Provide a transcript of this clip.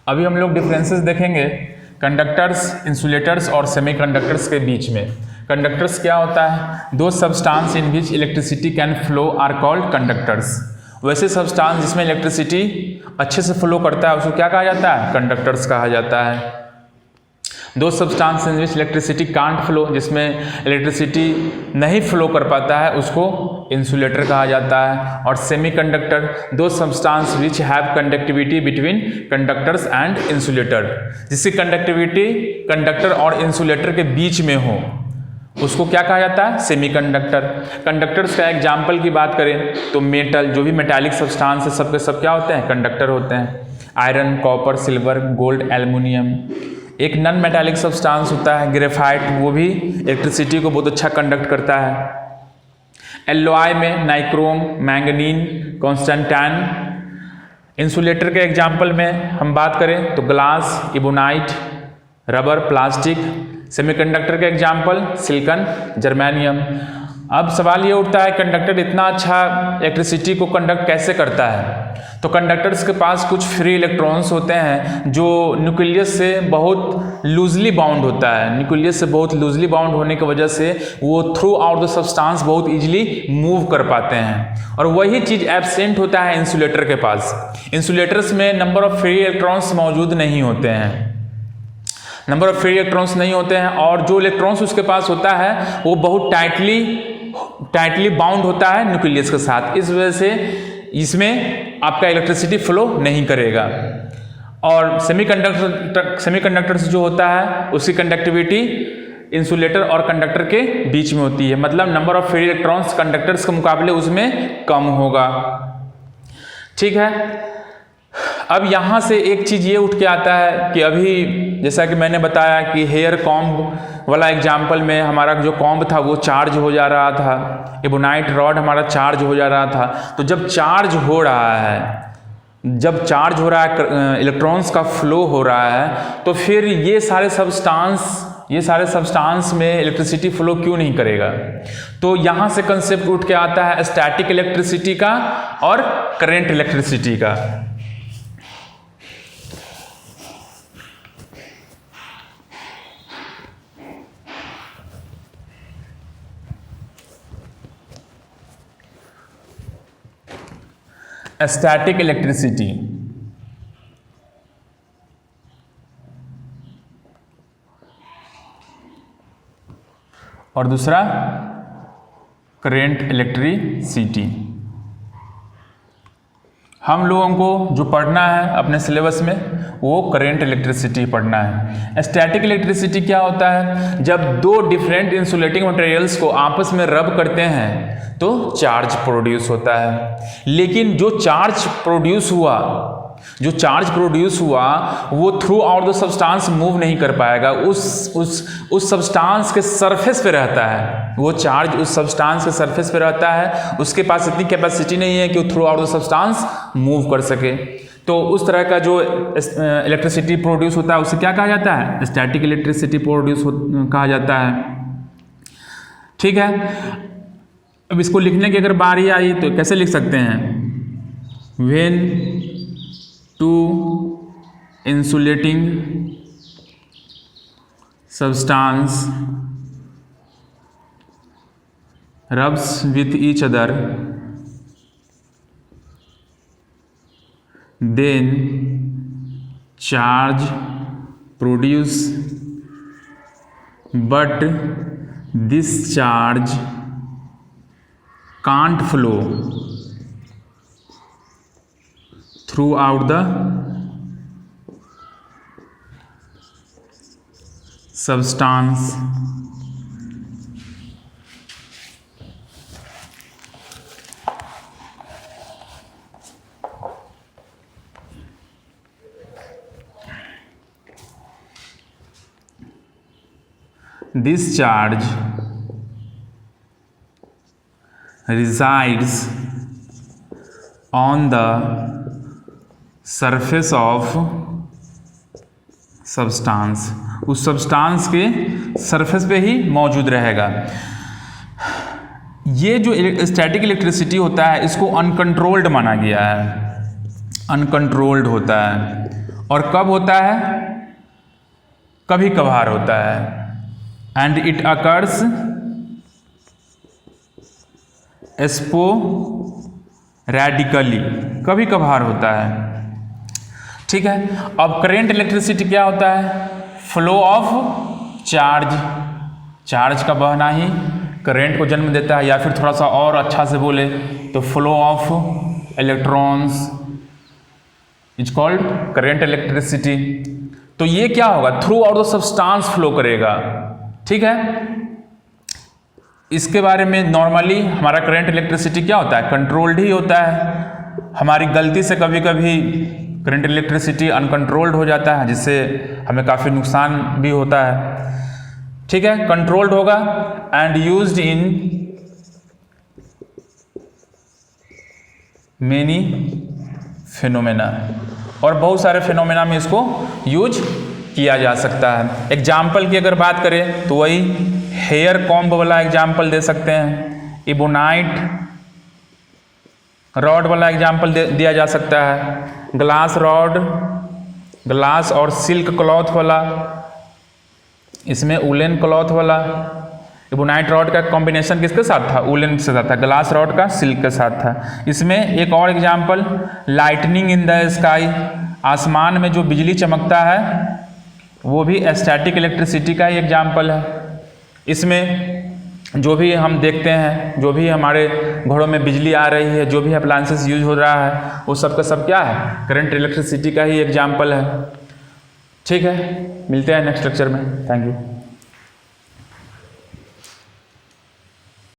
अभी हम लोग डिफरेंसेस देखेंगे कंडक्टर्स, इंसुलेटर्स और सेमीकंडक्टर्स के बीच में। कंडक्टर्स क्या होता है? दो substance in which electricity can flow are called conductors. वैसे सब्सटेंस जिसमें इलेक्ट्रिसिटी अच्छे से फ्लो करता है उसको क्या कहा जाता है? कंडक्टर्स कहा जाता है। दो substance in which electricity can't flow, जिसमें इलेक्ट्रिसिटी नहीं फ्लो कर पाता है उसको इंसुलेटर कहा जाता है। और सेमीकंडक्टर, दो substance which have conductivity between conductors and insulator, जिसकी कंडक्टिविटी कंडक्टर और इंसुलेटर के बीच में हो उसको क्या कहा जाता है? सेमीकंडक्टर। कंडक्टर्स का एग्जाम्पल की बात करें तो मेटल, जो भी मेटालिक सब्सटेंस है सबके सब क्या होते हैं? कंडक्टर होते हैं। Iron, copper, silver, gold, aluminium. एक नॉन मेटालिक सब्सटेंस होता है ग्रेफाइट, वो भी इलेक्ट्रिसिटी को बहुत अच्छा कंडक्ट करता है। एलॉय में नाइक्रोम, मैंगनीन, कॉन्स्टेंटाइन। इंसुलेटर के एग्जाम्पल में हम बात करें तो glass, ebonite, rubber, plastic. Semiconductor के एग्जाम्पल सिलिकॉन, जर्मेनियम। अब सवाल ये उठता है कंडक्टर इतना अच्छा इलेक्ट्रिसिटी को कंडक्ट कैसे करता है? तो कंडक्टर्स के पास कुछ फ्री इलेक्ट्रॉन्स होते हैं जो न्यूक्लियस से बहुत लूजली बाउंड होता है। न्यूक्लियस से बहुत लूजली बाउंड होने की वजह से वो थ्रू आउट द सब्सटेंस बहुत इजीली मूव कर पाते हैं। और वही चीज़ एब्सेंट होता है इंसुलेटर के पास। इंसुलेटर्स में नंबर ऑफ फ्री इलेक्ट्रॉन्स मौजूद नहीं होते हैं, नंबर ऑफ फ्री इलेक्ट्रॉन्स नहीं होते हैं, और जो इलेक्ट्रॉन्स उसके पास होता है वो बहुत टाइटली बाउंड होता है न्यूक्लियस के साथ। इस वजह से इसमें आपका इलेक्ट्रिसिटी फ्लो नहीं करेगा। और सेमीकंडक्टर्स जो होता है उसकी कंडक्टिविटी इंसुलेटर और कंडक्टर के बीच में होती है, मतलब number of free electrons conductors के मुकाबले उसमें कम होगा। ठीक है। अब यहाँ से एक चीज़ ये उठ के आता है कि अभी जैसा कि मैंने बताया कि हेयर कॉम्ब वाला एग्जाम्पल में हमारा जो कॉम्ब था वो चार्ज हो जा रहा था, इबोनाइट रॉड हमारा चार्ज हो जा रहा था। तो जब चार्ज हो रहा है, इलेक्ट्रॉन्स का फ्लो हो रहा है, तो फिर ये सारे सब्सटेंस में इलेक्ट्रिसिटी फ्लो क्यों नहीं करेगा? तो यहाँ से कंसेप्ट उठ के आता है स्टैटिक इलेक्ट्रिसिटी का और करंट इलेक्ट्रिसिटी का। स्टैटिक इलेक्ट्रिसिटी और दूसरा करंट इलेक्ट्रिसिटी। हम लोगों को जो पढ़ना है अपने सिलेबस में वो करंट इलेक्ट्रिसिटी पढ़ना है। स्टैटिक इलेक्ट्रिसिटी क्या होता है? जब दो डिफरेंट इंसुलेटिंग मटेरियल्स को आपस में रब करते हैं तो चार्ज प्रोड्यूस होता है। लेकिन जो चार्ज प्रोड्यूस हुआ वो through out the substance move नहीं कर पाएगा। उस सब्सटेंस के सरफेस पे रहता है, वो चार्ज उस सब्सटेंस के सरफेस पे रहता है। उसके पास इतनी कैपेसिटी नहीं है कि वो through out the substance move कर सके। तो उस तरह का जो इलेक्ट्रिसिटी प्रोड्यूस होता है उसे क्या कहा जाता है? स्टैटिक इलेक्ट्रिसिटी प्रोड्यूस कहा जाता है। ठीक है। अब इसको लिखने की अगर बारी आई तो कैसे लिख सकते हैं? When two insulating substance rubs with each other, then charge produce, but this charge can't flow throughout the substance this charge resides on the surface of substance, उस सब्सटेंस के सरफेस पे ही मौजूद रहेगा। ये जो स्टैटिक इलेक्ट्रिसिटी होता है इसको अनकंट्रोल्ड माना गया है, अनकंट्रोल्ड होता है। और कब होता है? कभी कभार होता है। एंड इट अकर्स स्पोरैडिकली, कभी कभार होता है। ठीक है। अब करेंट इलेक्ट्रिसिटी क्या होता है? फ्लो ऑफ चार्ज, चार्ज का बहना ही करंट को जन्म देता है, या फिर थोड़ा सा और अच्छा से बोले तो flow of electrons is called current electricity. तो ये क्या होगा? Through out the substance flow करेगा। ठीक है। इसके बारे में नॉर्मली हमारा करंट इलेक्ट्रिसिटी क्या होता है? कंट्रोल्ड ही होता है। हमारी गलती से कभी कभी करंट इलेक्ट्रिसिटी अनकंट्रोल्ड हो जाता है, जिससे हमें काफ़ी नुकसान भी होता है। ठीक है। कंट्रोल्ड होगा and used in many phenomena, और बहुत सारे फिनोमेना में इसको यूज किया जा सकता है। एग्जाम्पल की अगर बात करें तो वही हेयर कॉम्ब वाला एग्जाम्पल दे सकते हैं, इबोनाइट रॉड वाला एग्जाम्पल दिया जा सकता है, ग्लास रॉड, ग्लास और सिल्क क्लॉथ वाला, इसमें वुलन क्लॉथ वाला। इबोनाइट रॉड का कॉम्बिनेशन किसके साथ था? वुलन के साथ था। ग्लास रॉड का सिल्क के साथ था। इसमें एक और example lightning in the sky, आसमान में जो बिजली चमकता है वो भी स्टैटिक इलेक्ट्रिसिटी का ही एग्जाम्पल है। इसमें जो भी हम देखते हैं, जो भी हमारे घरों में बिजली आ रही है, जो भी अप्लायंसेस यूज हो रहा है, वो सब का सब क्या है? करंट इलेक्ट्रिसिटी का ही एग्जाम्पल है। ठीक है। मिलते हैं नेक्स्ट लेक्चर में। Thank you.